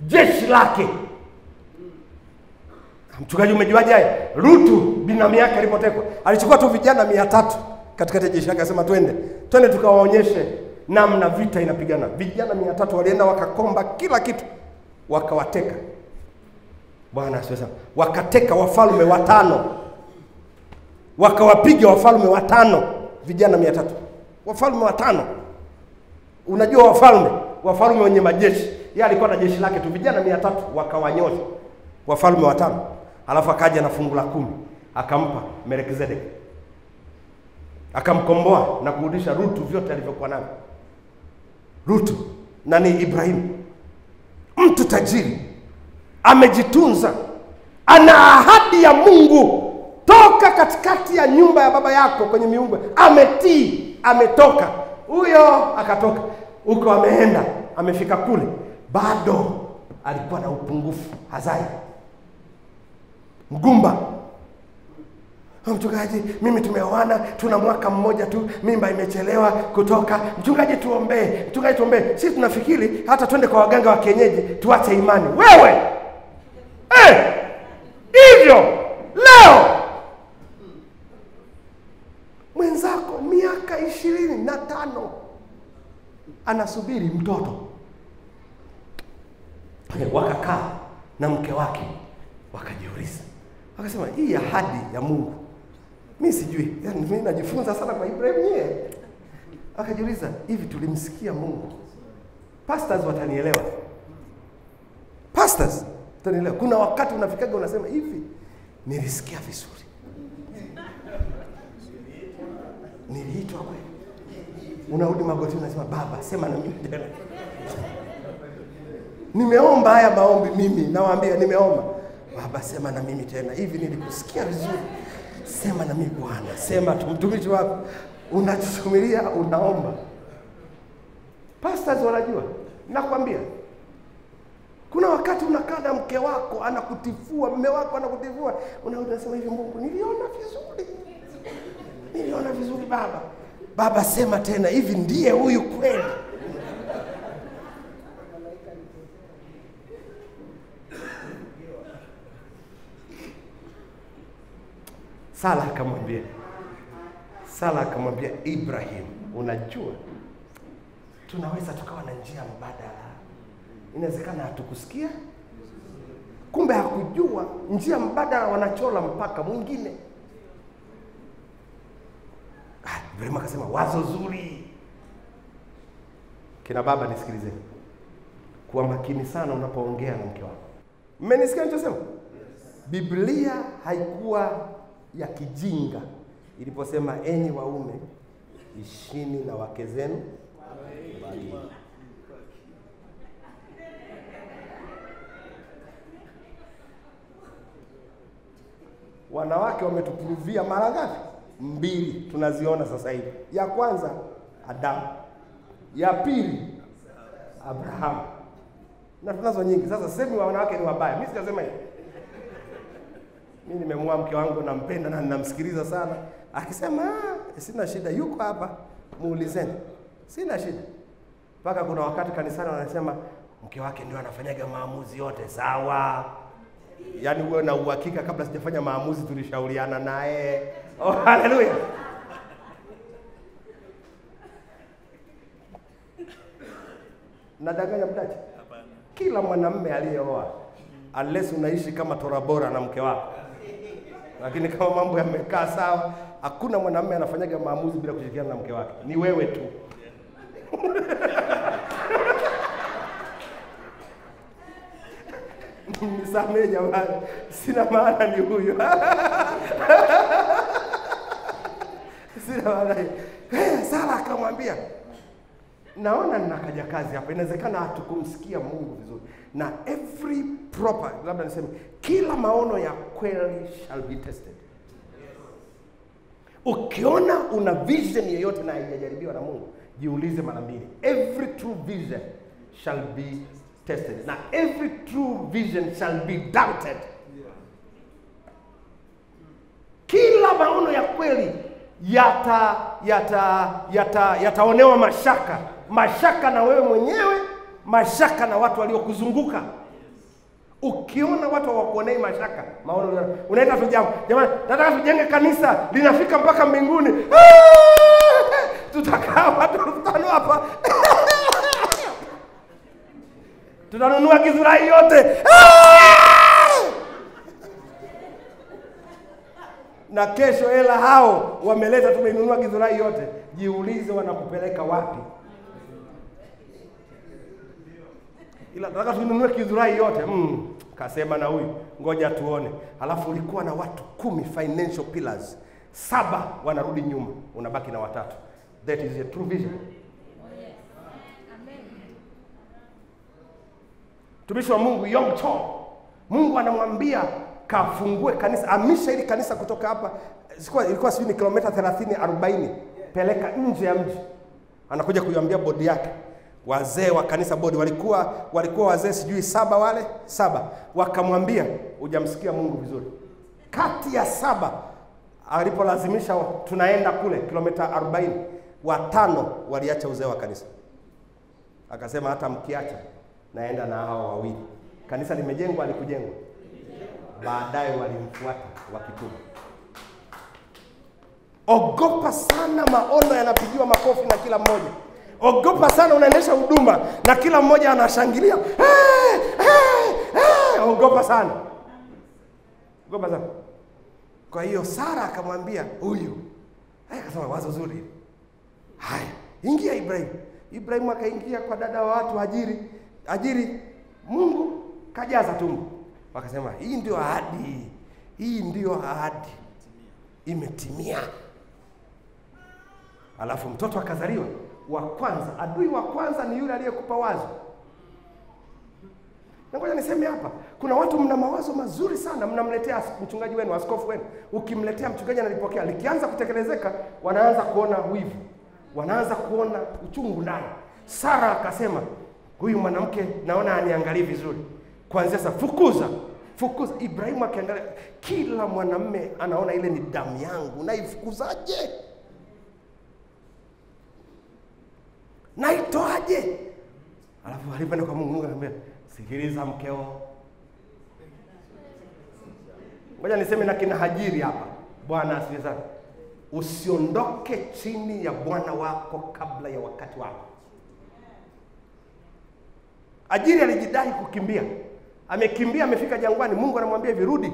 jeshi lake. Mchungaji umejuaje haya? Rutu binamu yake alipotekwa, alichukua tu vijana 300 katika jeshi lake, akasema twende tukawaonyeshe namna vita inapigana. Vijana 300 walienda wakakomba kila kitu, wakawateka. Bwana asifiwe. Wakateka wafalme 5. Wakawapiga wafalme 5, vijana 300. Wafalme 5. Unajua wafalme wenye majeshi. Yeye alikuwa na jeshi lake tu, vijana 300 wakawanyosha wafalme 5. Alafu akaja na fungu la 10 akampa Melkizedeki. Akamkomboa na kurudisha Rutu vyote alivyokuwa navyo. Rutu nani? Ibrahim. Mtu tajiri, amejitunza, ana ahadi ya Mungu. Toka katikati ya nyumba ya baba yako kwenye miungu, ametii, ametoka. Huyo akatoka huko, ameenda, amefika kule, bado alikuwa na upungufu. Hazai mgumba. Mchungaji, mimi tumeoana, tuna mwaka mmoja tu, mimba imechelewa kutoka. Mchungaji tuombee. Sisi tunafikiri hata twende kwa waganga wa kienyeji tuache imani. Wewe hivyo leo mwenzako miaka 25 anasubiri mtoto. Wakakaa na mke wake wakajiuliza, wakasema hii ahadi ya Mungu mimi sijui, yaani mimi najifunza sana kwa Ibrahim yeye. Akajiuliza, hivi tulimsikia Mungu? Pastors watanielewa. Pastors watanielewa. Kuna wakati unafikaga unasema hivi, nilisikia vizuri, niliitwa kweli. Unarudi magotini unasema, Baba sema na mimi tena. Nimeomba haya maombi mimi, nawaambia nimeomba. Baba sema na mimi tena. Hivi nilikusikia vizuri. Sema na mimi Bwana. Sema tu, mtumishi wako unatusumiria, unaomba. Pastors wanajua. Nakwambia. Kuna wakati unakaa na mke wako anakutifua, mume wako anakutifua, unasema hivi, Mungu niliona vizuri. Niliona vizuri Baba. Baba sema tena, hivi ndiye huyu kweli? Sara akamwambia Ibrahim, unajua tunaweza tukawa na njia mbadala. Inawezekana hatukusikia. Kumbe hakujua njia mbadala, wanachola mpaka mwingine. Ibrahim akasema, wazo zuri. Kina baba nisikilize. Kuwa makini sana unapoongea na mke wako. Mmenisikia nilichosema? Biblia haikuwa ya kijinga iliposema enyi waume ishini na wake zenu. Wanawake wametupuruvia mara ngapi? 2 tunaziona sasa hivi. Ya kwanza Adamu, ya pili Abraham, na tunazo nyingi. Sasa semi wa wanawake ni wabaya. Mimi sikasema hivi. Mimi nimemwoa mke wangu, nampenda na ninamsikiliza sana. Akisema sina shida, yuko hapa, muulizeni. Sina shida. Paka kuna wakati kanisani wanasema mke wake ndio anafanyaga maamuzi yote. Sawa. Yaani wewe na uhakika kabla sijafanya maamuzi tulishauriana naye. Oh, haleluya. Nadanganya mtaji? Hapana. Kila mwanamume aliyeoa, unless unaishi kama Torabora na mke wako. Lakini kama mambo yamekaa sawa, hakuna mwanamume anafanyaga maamuzi bila kushirikiana na mke wake. Ni wewe tu. Nisamehe jamani, sina maana ni huyo. Sina maana. Sara akamwambia, naona ninakaja kazi hapa. Inawezekana hatukumsikia Mungu vizuri. Na every proper, labda niseme, kila maono ya kweli shall be tested. Ukiona una vision yoyote na haijajaribiwa na Mungu, jiulize mara mbili. Every true vision shall be tested. Na every true vision shall be doubted. Kila maono ya kweli yataonewa mashaka. Mashaka na wewe mwenyewe, mashaka na watu waliokuzunguka. Ukiona watu hawakuonei mashaka, maono unaita tu jamani, nataka tujenge kanisa linafika mpaka mbinguni. Tutakaa watu 5 hapa. Tunanunua Kizurai yote. Na kesho hela hao wameleta tumeinunua Kizurai yote. Jiulize wanakupeleka wapi? Ila nataka tununue Kizurai yote. Kasema na huyu, ngoja tuone. Alafu ulikuwa na watu 10 financial pillars. 7 wanarudi nyuma, unabaki na 3. That is a true vision. Tumishi wa Mungu Yong Cho, Mungu anamwambia kafungue kanisa, amisha ili kanisa kutoka hapa. Ilikuwa sio ni kilomita 30-40, peleka nje ya mji. Anakuja kuiambia bodi yake. Wazee wa kanisa bodi walikuwa wazee sijui 7 wale 7. Wakamwambia, hujamsikia Mungu vizuri. Kati ya 7 alipolazimisha tunaenda kule kilomita 40, 5 waliacha uzee wa kanisa. Akasema hata mkiacha naenda na hao 2. Kanisa limejengwa, alikujengwa. Baadaye walimfuata wakitubu. Ogopa sana maono yanapigiwa makofi na kila mmoja. Ogopa sana, unaendesha huduma na kila mmoja anashangilia. Ogopa sana. Ogopa sana. Kwa hiyo Sara akamwambia huyu. Akasema wazo zuri. Haya, ingia Ibrahim. Ibrahim akaingia kwa dada wa watu Hajiri. Mungu kajaza tumbo. Wakasema hii ndio ahadi. Hii ndio ahadi. Imetimia. Alafu mtoto akazaliwa wa kwanza. Adui wa kwanza ni yule aliyekupa wazo. Ngoja niseme hapa, kuna watu mna mawazo mazuri sana, mnamletea mchungaji wenu, askofu wenu. Ukimletea mchungaji analipokea, likianza kutekelezeka wanaanza kuona wivu. Wanaanza kuona uchungu ndani. Sara akasema, huyu mwanamke naona aniangalie vizuri. Kuanzia sasa fukuza. Ibrahimu akiangalia, kila mwanamume anaona ile ni damu yangu, naifukuzaje? Naitoaje? Alafu alipoenda kwa Mungu akamwambia, sikiliza mkeo. Ngoja niseme na kina Hajiri hapa. Bwana asifiwe sana. Usiondoke chini ya bwana wako kabla ya wakati wako. Hajiri alijidai kukimbia. Amekimbia, amefika jangwani. Mungu anamwambia virudi,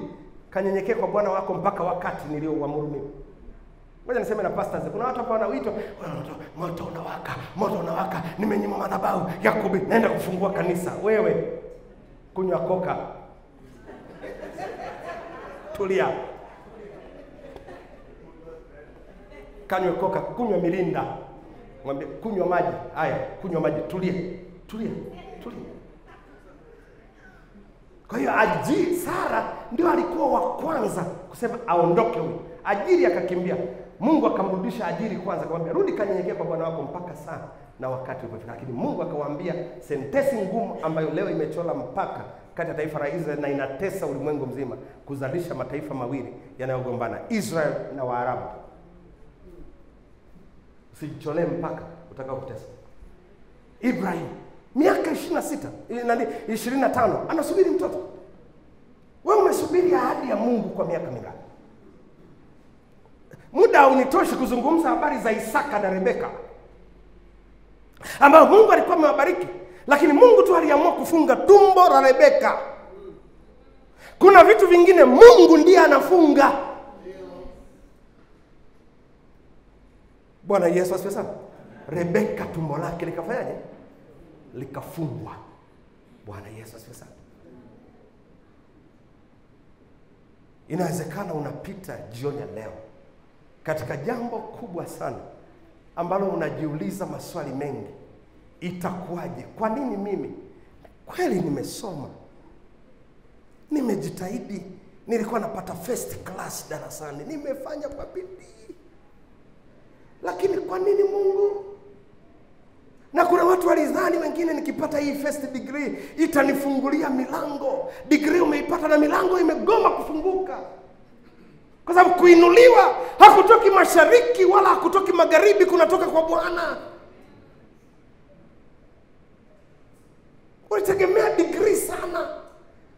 kanyenyekee kwa bwana wako mpaka wakati nilioamuru mimi. Ngoja niseme na pastors, kuna watu hapa wanaoitwa moto unawaka, nimenyima madhabahu ya kuhubiri, naenda kufungua kanisa. Wewe kunywa koka. Tulia. Kanywe koka, kunywa mirinda. Mwambie kunywa maji. Haya, kunywa maji, tulia. Kwa hiyo Sara ndio alikuwa wa kwanza kusema aondoke huyu. Hajiri akakimbia. Mungu akamrudisha Hajiri kwanza, akamwambia rudi kanyenyekea kwa bwana wako mpaka saa na wakati ulipofika. Lakini Mungu akawaambia sentensi ngumu ambayo leo imechola mpaka kati ya taifa la Israeli na inatesa ulimwengu mzima, kuzalisha mataifa mawili yanayogombana, Israel na Waarabu. Usijicholee mpaka utakao kutesa. Ibrahim miaka 25 anasubiri mtoto. Wewe umesubiri ahadi ya Mungu kwa miaka mingapi? Muda unitoshi kuzungumza habari za Isaka na Rebeka, ambao Mungu alikuwa amewabariki, lakini Mungu tu aliamua kufunga tumbo la Rebeka. Kuna vitu vingine Mungu ndiye anafunga. Bwana Yesu asifiwe sana. Rebeka tumbo lake likafanyaje? Likafungwa. Bwana Yesu asifiwe sana. Inawezekana unapita jioni ya leo katika jambo kubwa sana ambalo unajiuliza maswali mengi. Itakuwaje? Kwa nini mimi? Kweli nimesoma, nimejitahidi, nilikuwa napata first class darasani, nimefanya kwa bidii, lakini kwa nini Mungu? Na kuna watu walidhani wengine nikipata hii first degree itanifungulia milango. Degree umeipata na milango imegoma kufunguka. Kwa sababu kuinuliwa hakutoki mashariki wala hakutoki magharibi, kunatoka kwa Bwana. Ulitegemea degree sana.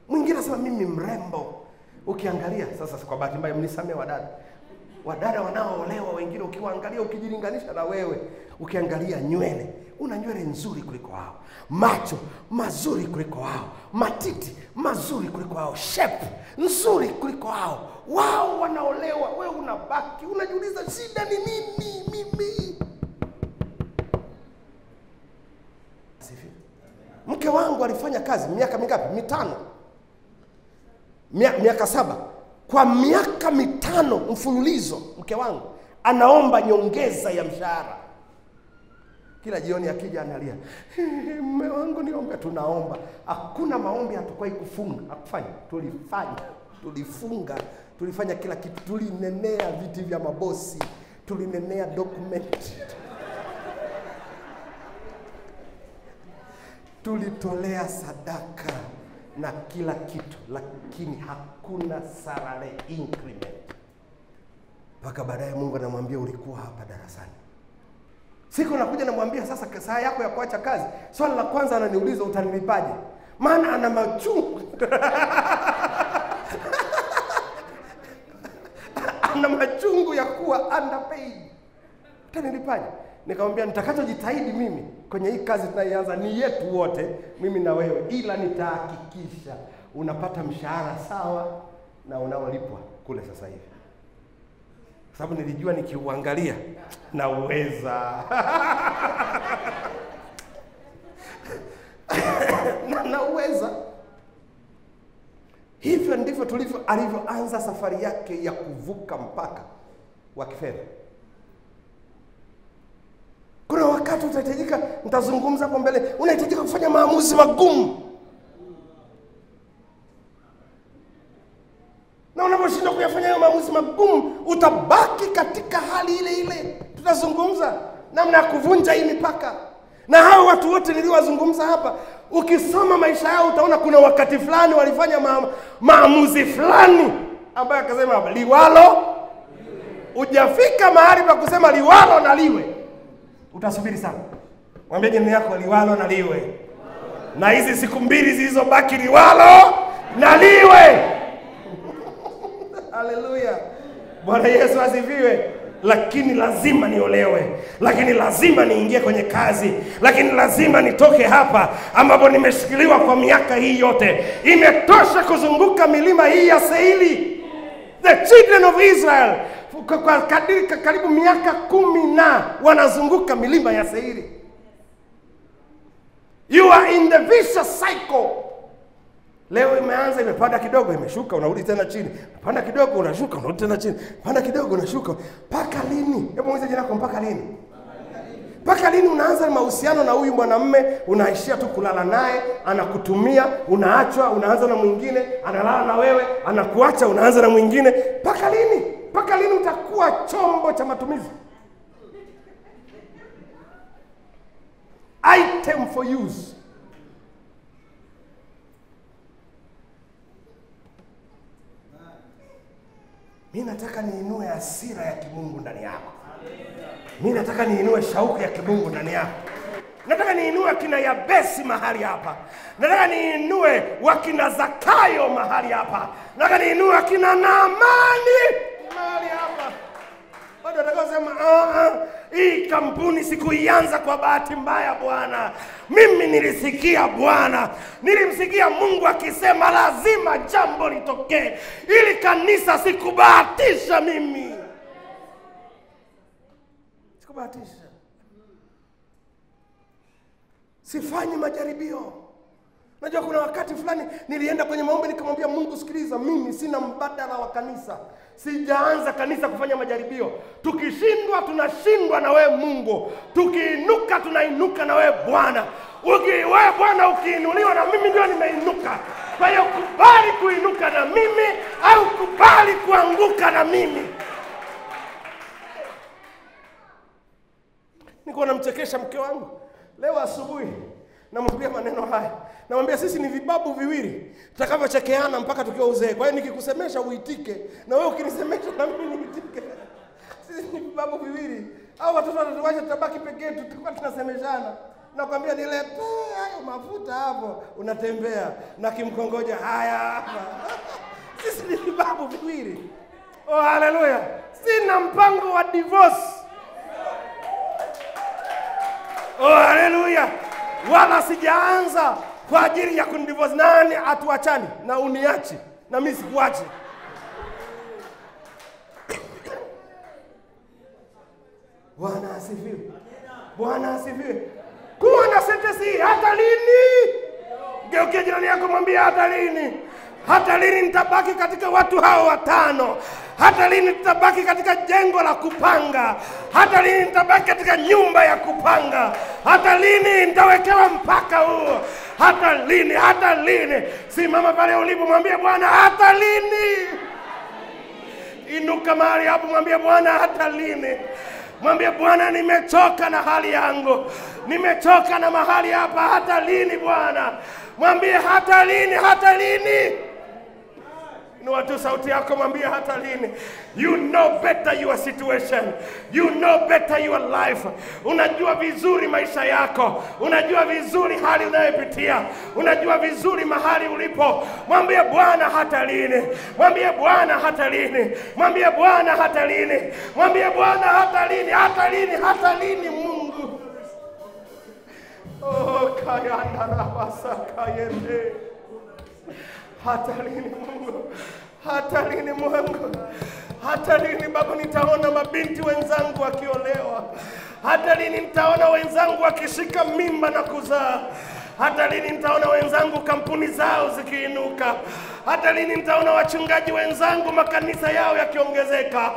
Mwingine anasema mimi mrembo. Ukiangalia sasa, kwa bahati mbaya mnisamee wadada wanaoolewa wengine, ukiwaangalia ukijilinganisha na wewe, ukiangalia nywele, una nywele nzuri kuliko wao, macho mazuri kuliko wao, matiti mazuri kuliko wao, shape nzuri kuliko wao. Wao wanaolewa, wewe unabaki unajiuliza shida ni nini mimi? Mke wangu alifanya kazi miaka mingapi? 5. Miaka 7. Kwa miaka 5 mfululizo mke wangu anaomba nyongeza ya mshahara. Kila jioni akija analia, mume wangu niombe. Tunaomba. Hakuna maombi hatukwai kufunga. Hakufanya. Tulifunga. Tulifanya kila kitu. Tulinenea viti vya mabosi. Tulinenea document. Tulitolea sadaka na kila kitu, lakini hakuna salary increment. Mpaka baadaye Mungu anamwambia ulikuwa hapa darasani. Siku nakuja namwambia sasa saa yako ya kuacha kazi. Swali la kwanza ananiuliza utanilipaje? Maana ana machungu. Ana machungu ya kuwa underpaid. Utanilipaje? Nikamwambia nitakachojitahidi mimi kwenye hii kazi tunayoanza ni yetu wote, mimi na wewe, ila nitahakikisha unapata mshahara sawa na unaolipwa kule sasa hivi. Sababu nilijua nikiuangalia na uweza na uweza. Hivyo ndivyo alivyoanza safari yake ya kuvuka mpaka wa kifedha. Kuna wakati utahitajika, nitazungumza hapo mbele, unahitajika kufanya maamuzi magumu. Na unaposhindwa kuyafanya hayo maamuzi magumu, utabaki katika hali ile ile. Tutazungumza namna ya kuvunja hii mipaka. Na hao watu wote niliowazungumza hapa, ukisoma maisha yao utaona kuna wakati fulani walifanya maamuzi fulani ambayo akasema liwalo. Hujafika mahali pa kusema liwalo na liwe, utasubiri sana. Mwambie jirani yako liwalo na liwe. Na hizi siku mbili zilizobaki liwalo na liwe. Haleluya. Bwana Yesu asifiwe. Lakini lazima niolewe, lakini lazima niingie kwenye kazi, lakini lazima nitoke hapa ambapo nimeshikiliwa kwa miaka hii yote. Imetosha kuzunguka milima hii ya Seiri. The children of Israel kwa karibu miaka 10 na wanazunguka milima ya Seiri. You are in the vicious cycle. Leo imeanza, imepanda kidogo, imeshuka, unarudi tena chini. Panda kidogo, unashuka, unarudi tena chini. Panda kidogo, unashuka. Mpaka lini? Hebu muulize jirani yako, mpaka lini? Mpaka lini unaanza mahusiano na huyu mwanamume, unaishia tu kulala naye, anakutumia, unaachwa, unaanza na mwingine, analala na wewe, anakuacha, unaanza na mwingine. Mpaka lini? Mpaka lini utakuwa chombo cha matumizi? Item for use. Mimi nataka niinue hasira ya kimungu ndani yako. Mimi nataka niinue shauku ya kimungu ndani yako. Nataka niinue kina Yabesi mahali hapa. Nataka niinue wakina Zakayo mahali hapa. Nataka niinue kina Naamani mahali hapa. Bado nataka kusema hii kampuni sikuianza kwa bahati mbaya Bwana. Mimi nilisikia Bwana, nilimsikia Mungu akisema lazima jambo litokee. Ili kanisa sikubahatisha mimi. Sikubahatisha. Sifanyi majaribio. Najua kuna wakati fulani nilienda kwenye maombi nikamwambia Mungu, sikiliza, mimi sina mbadala wa kanisa. Sijaanza kanisa kufanya majaribio. Tukishindwa tunashindwa na wewe Mungu. Tukiinuka tunainuka na wewe Bwana. Wewe Bwana ukiinuliwa na mimi ndio nimeinuka. Kwa hiyo kubali kuinuka na mimi au kubali kuanguka na mimi. Niko namchekesha mke wangu leo asubuhi, namwambia maneno haya. Namwambia sisi ni vibabu viwili tutakavyochekeana mpaka tukiwa uzee. Kwa hiyo nikikusemesha uitike, na wewe ukinisemesha na mimi niitike. Sisi ni vibabu viwili. Au watoto watatuacha tutabaki pekee yetu, tutakuwa tunasemeshana. Nakwambia niletee hayo mafuta hapo, unatembea na kimkongoja haya hapa. Sisi ni vibabu viwili. Oh haleluya. Sina mpango wa divorce. Oh haleluya. Wala sijaanza kwa ajili ya kundivorce. Nani atuachani na uniachi na mimi sikuachi. Bwana asifiwe. Bwana asifiwe. Kuwa na sentensi hata lini? Geukia jirani yako mwambie hata lini? Hata lini nitabaki katika watu hao watano? Hata lini nitabaki katika jengo la kupanga? Hata lini nitabaki katika nyumba ya kupanga? Hata lini nitawekewa mpaka huo? Hata lini? Hata lini? Simama pale ulipo mwambie Bwana hata lini? Inuka mahali hapo mwambie Bwana hata lini? Mwambie Bwana nimechoka na hali yangu. Nimechoka na mahali hapa, hata lini Bwana? Mwambie hata lini? Hata lini? Inua tu sauti yako mwambie hata lini. You know better your situation. You know better your life. Unajua vizuri maisha yako. Unajua vizuri hali unayopitia. Unajua vizuri mahali ulipo. Mwambie Bwana hata lini? Mwambie Bwana hata lini? Mwambie Bwana hata lini? Mwambie Bwana hata lini? Hata lini? Hata lini Mungu? Kayanda rabasa kayende. Hata lini Mungu? Hata lini Mungu? Hata lini Baba nitaona mabinti wenzangu wakiolewa? Hata lini nitaona wenzangu wakishika mimba na kuzaa? Hata lini nitaona wenzangu kampuni zao zikiinuka? Hata lini nitaona wachungaji wenzangu makanisa yao yakiongezeka?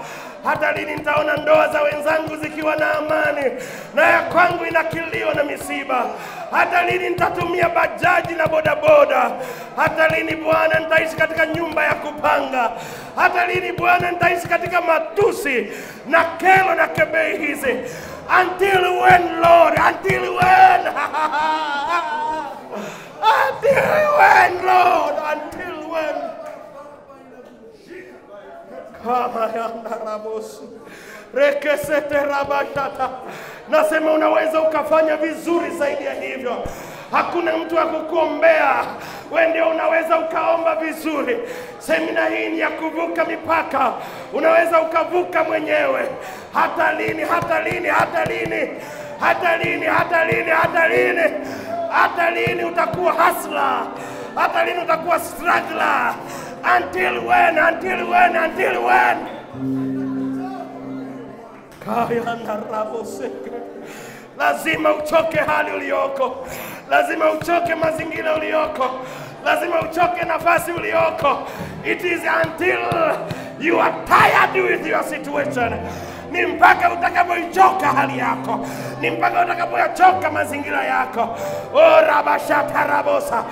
Hata lini nitaona ndoa za wenzangu zikiwa na amani na ya kwangu inakiliwa na misiba? Hata lini nitatumia bajaji na bodaboda? Hata lini Bwana nitaishi katika nyumba ya kupanga? Hata lini Bwana nitaishi katika matusi na kero na kebei hizi? Until when, Lord? Until when? Until when, Lord? Until when? Kama yanda rabosu. Rekesete rabashata. Nasema unaweza ukafanya vizuri zaidi ya hivyo. Hakuna mtu wa kukuombea. Wewe ndio unaweza ukaomba vizuri. Semina hii ni ya kuvuka mipaka. Unaweza ukavuka mwenyewe. Hata lini? Hata lini? Hata lini? Hata lini? Hata lini? Hata lini? Hata lini utakuwa hustler? Hata lini utakuwa struggler? Until when? Until when? Until when? Kayanda raboseke. Lazima uchoke hali ulioko. Lazima uchoke mazingira ulioko. Lazima uchoke nafasi ulioko. It is until you are tired with your situation. Ni mpaka utakapoichoka hali yako. Ni mpaka utakapoyachoka mazingira yako. O rabashata rabosa.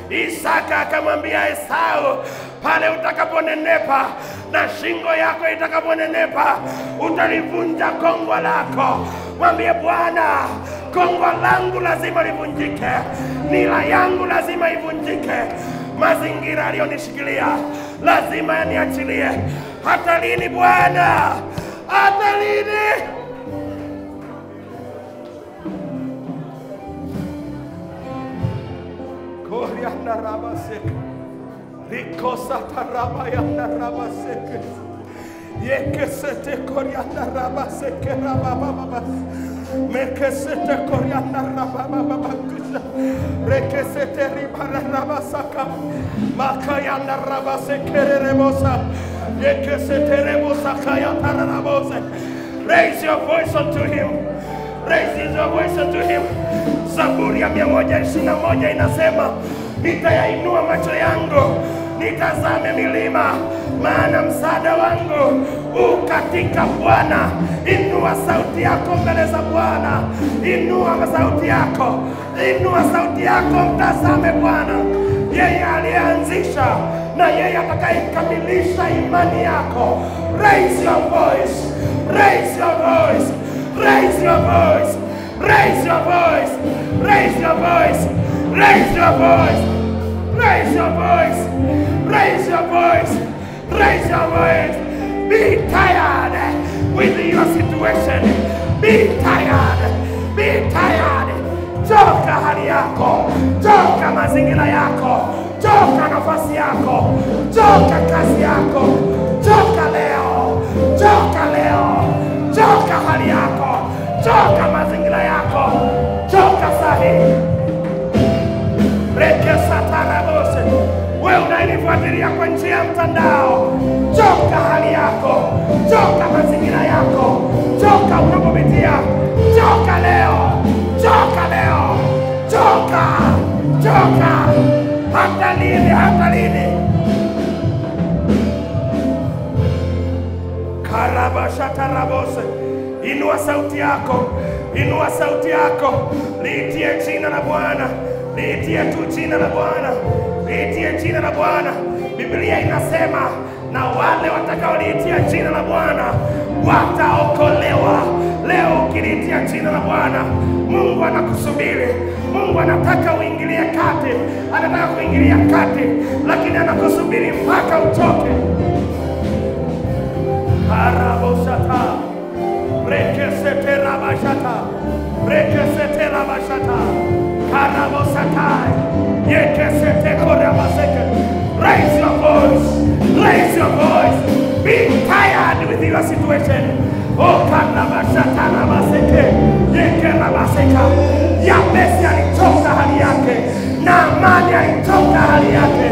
Isaka akamwambia Esau, pale utakaponenepa na shingo yako itakaponenepa, utalivunja kongwa lako. Mwambie Bwana, kongwa langu lazima livunjike. Nila yangu lazima ivunjike. Mazingira aliyonishikilia lazima yaniachilie. Hata lini Bwana? Hata lini? Korianda rabaseke. Rikosa taraba yanda rabaseke. Yekesete korianda rabaseke rabababa. Mekesete korianda rabababa. Rekesete ribara rabasaka. Makayanda rabaseke rebosa. Yekesete rebosa kayanda rabose. Raise your voice unto him. Raise your voice unto him. Zaburi ya 121 inasema, nitayainua macho yangu nitazame milima, maana msaada wangu katika Bwana. Inua sauti yako mbele za Bwana. Inua sauti yako. Inua sauti yako, mtazame Bwana. Yeye alianzisha na yeye atakayekamilisha imani yako. Raise your voice. Raise your voice. Raise your voice. Raise your voice. Raise your voice. Raise your voice. Raise your voice. Raise your voice. Raise your voice. Be tired with your situation. Be tired. Be tired. Choka hali yako. Choka mazingira yako. Choka nafasi yako. Choka kazi yako. Choka leo. Choka leo. Choka hali yako. Choka mazingira yako. Choka sahihi. Rekesa tarabose. Wewe unanifuatilia kwa njia ya mtandao. Choka hali yako. Choka mazingira yako. Choka unapopitia. Choka leo. Choka leo. Choka. Choka. Hata lini? Hata lini? Karabasha tarabose. Inua sauti yako. Inua sauti yako. Liitie jina la Bwana. Liitie tu jina la Bwana. Liitie jina la Bwana. Biblia inasema, na wale watakaoliitia jina la Bwana wataokolewa. Leo ukiliitia jina la Bwana, Mungu anakusubiri. Mungu anataka uingilie kati. Anataka kuingilia kati, lakini anakusubiri mpaka uchoke. Karabosata. Rekesete rabashata. Rekesete rabashata. Karabosata. Yekesete korabaseke. Raise your voice. Raise your voice. Be tired with your situation. Okanabashatarabaseke, yekerabaseka. Yabesi alitoka hali yake, Naamani alitoka hali yake.